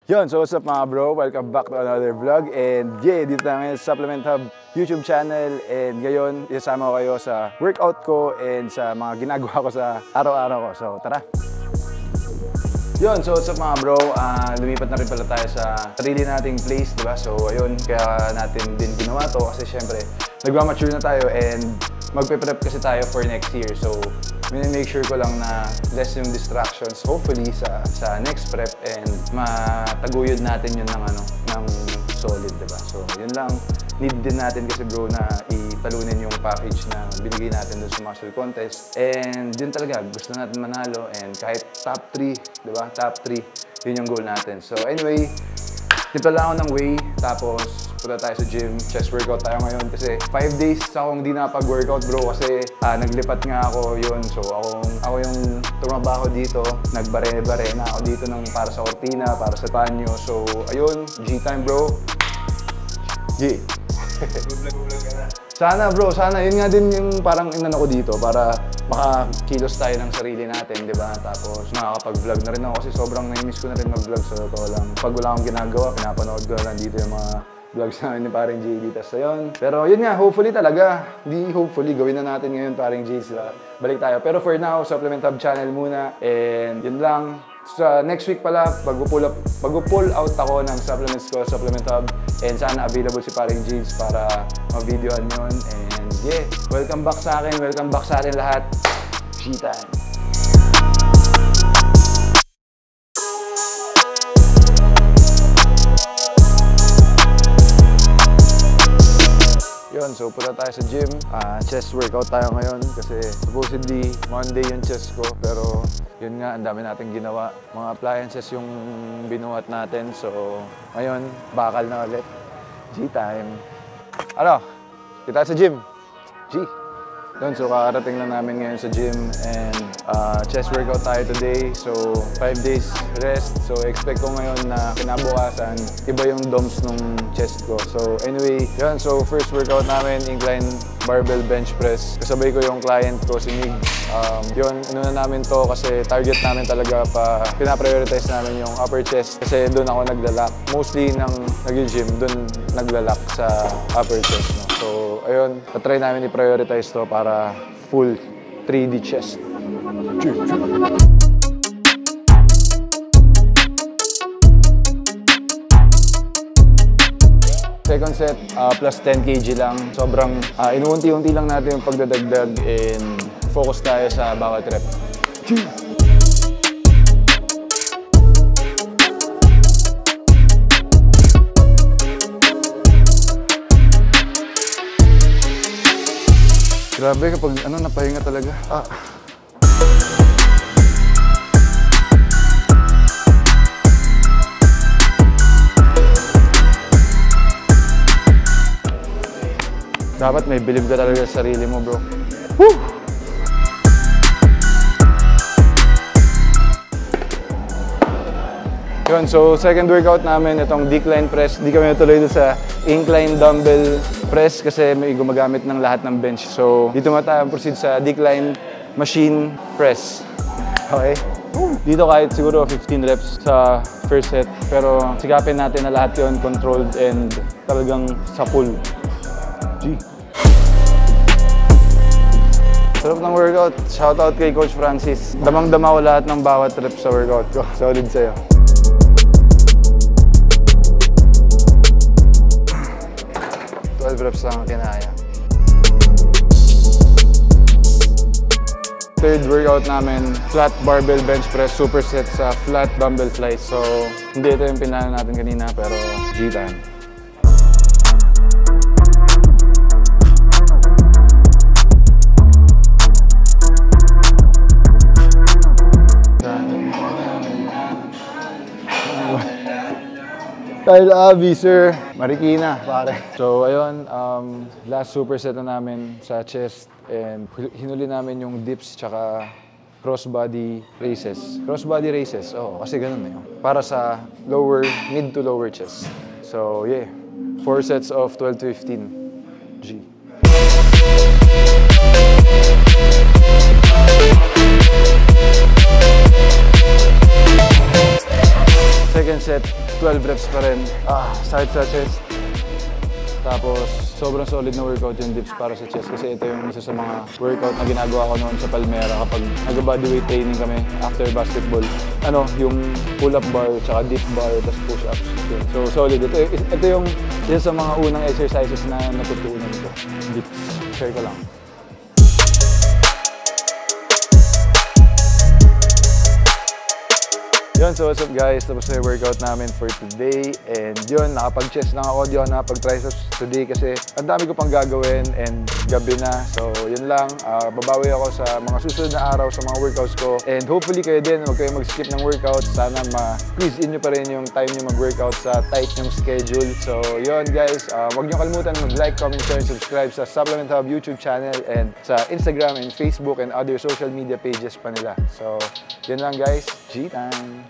Yun, so what's up mga bro? Welcome back to another vlog. And yeah, dito na ngayon sa Supplement Hub YouTube channel. And ngayon, isasama ko kayo sa workout ko and sa mga ginagawa ko sa araw-araw ko. So tara! Yun, so what's up mga bro? Lumipat na rin pala tayo sa sarili nating place, diba? So ayun, kaya natin din ginawa to kasi syempre nagmamature na tayo and magpe-prep kasi tayo for next year. So make sure ko lang na less yung distractions hopefully sa next prep and mataguyod natin yun ng solid, diba? So yun lang, need din natin kasi bro na italunin yung package na binigay natin dun sa muscle contest. And yun talaga, gusto natin manalo and kahit top 3, diba? Top 3, yun yung goal natin. So anyway, dito lang ako ng way, tapos punta tayo sa gym, chest workout tayo ngayon kasi 5 days akong hindi nakapag-workout bro kasi naglipat nga ako yun. So ako yung tumabaho dito, nagbare-bare na ako dito para sa cortina, para sa panyo. So ayun, G-time bro. G. Sana bro, sana. Yun nga din yung parang inano ko dito para makakilos tayo ng sarili natin, di ba? Tapos makakapag-vlog na rin ako kasi sobrang na-miss ko na rin mag-vlog sa totoo lang. Pag wala akong ginagawa, pinapanood ko na lang dito yung mga vlogs namin ni Paring JD. Tas yun. Pero yun nga, hopefully talaga. Hopefully, gawin na natin ngayon Paring JD. Balik tayo. Pero for now, Supplement Hub channel muna. And yun lang. Sa next week pala, pag-pull out ako ng supplements ko, Supplement Hub. And sana available si Paring James para ma-videoan yun. And yeah, welcome back sa akin. Welcome back sa atin lahat. G-time. Yun, so punta tayo sa gym. Chest workout tayo ngayon kasi supposedly Monday yung chest ko. Pero yun nga, ang dami natin ginawa. Mga appliances yung binuhat natin. So ngayon, bakal na ulit. G-time. Ano? Kita sa gym. G. Yun, so kakarating lang namin ngayon sa gym and chest workout tayo today. So 5 days rest. So expect ko ngayon na kinabukasan, iba yung DOMS nung chest ko. So anyway, yun. So first workout namin, incline barbell bench press. Kasabay ko yung client ko, si Mig. Yun, inuna namin to kasi target namin talaga pinaprioritize namin yung upper chest kasi doon ako naglalak. Mostly nang nag-gym, doon naglalak sa upper chest. No? So ayun, tatry namin i-prioritize to para full 3D chest. Second set, plus 10 kg lang. Sobrang inuunti-unti lang natin yung pagdadagdag and focus tayo sa bawat rep. Grabe kapag napahinga talaga. Dapat may believe ka talaga sa sarili mo, bro. Woo! Yun, so second workout namin, itong decline press. Di kami natuloy doon sa incline dumbbell press kasi may gumagamit ng lahat ng bench. So dito tayo proceed sa decline machine press. Okay? Dito kahit siguro 15 reps sa first set. Pero sikapin natin na lahat yun controlled and talagang sa full. G. Sarap ng workout. Shoutout kay Coach Francis. Damang-dama ko lahat ng bawat rep sa workout ko. Solid sa'yo. Reps lang ang kinaya. Third workout namin, flat barbell bench press, superset sa flat dumbbell flies. So, hindi ito yung pinano natin kanina, pero G-time. Kyle Abby, sir. Marikina, pare. So, ayun, last superset na namin sa chest and hinuli namin yung dips tsaka crossbody raises. Crossbody raises, kasi ganun na yun. Para sa mid to lower chest. So, yeah. 4 sets of 12 to 15. G. Second set, 12 reps pa rin. Sakit sa chest. Tapos, sobrang solid na workout yung dips para sa chest kasi ito yung isa sa mga workout na ginagawa ko noon sa Palmera kapag nag-bodyweight training kami after basketball. Yung pull-up bar, tsaka dip bar, tapos push-ups. So, solid. Ito yung isa sa mga unang exercises na natutunan ko. Dips. Share ko lang. Yun, so what's up guys? Tapos na yung workout namin for today. And yun, nakapag-chest lang ako, nakapag-triceps today kasi ang dami ko pang gagawin and gabi na. So yun lang, babawi ako sa mga susunod na araw sa mga workouts ko. And hopefully kayo din, huwag kayo mag-skip ng workout. Sana ma-squeeze in nyo pa rin yung time nyo mag-workout sa tight yung schedule. So yun guys, huwag nyo kalimutan mag-like, comment, share, and subscribe sa Supplement Hub YouTube channel and sa Instagram and Facebook and other social media pages pa nila. So yun lang guys, G-time!